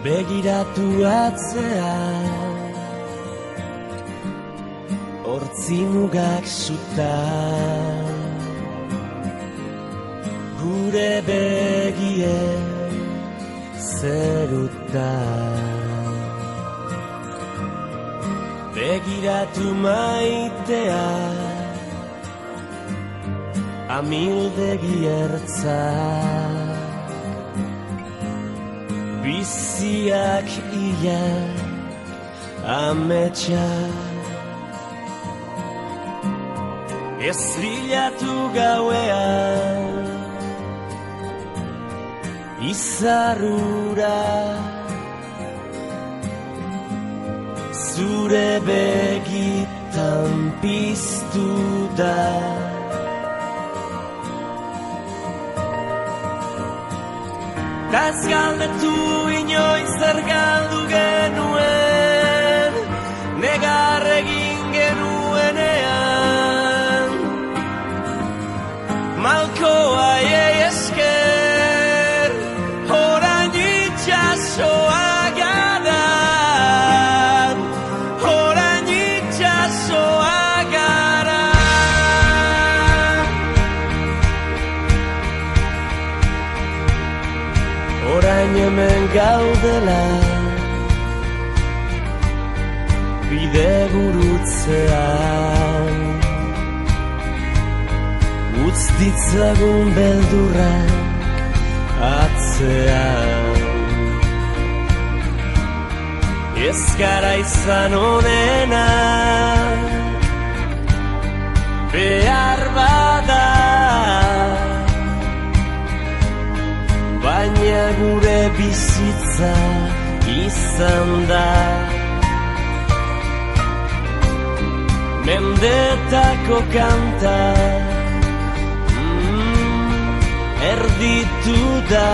begiratu atzea, hortzi mugak suta, gure begie zeruta. Begiratu maitea, amildegi ertza, biziak ia ametsa. Ez bilatu gauean, izarrura, zure begitan piztu da. Ez galdetu inoiz zer galdu genuen, negar egin genuenean, malkoa esker, orain itxasoa gara, orain itxasoa gara. Orain hemen gaudela, bide gurutzean, utz ditzagun beldurrak atzean. Ez gara izan onena, behar bada, baina gure bizitza izan da. Mendetako kanta, erditu da.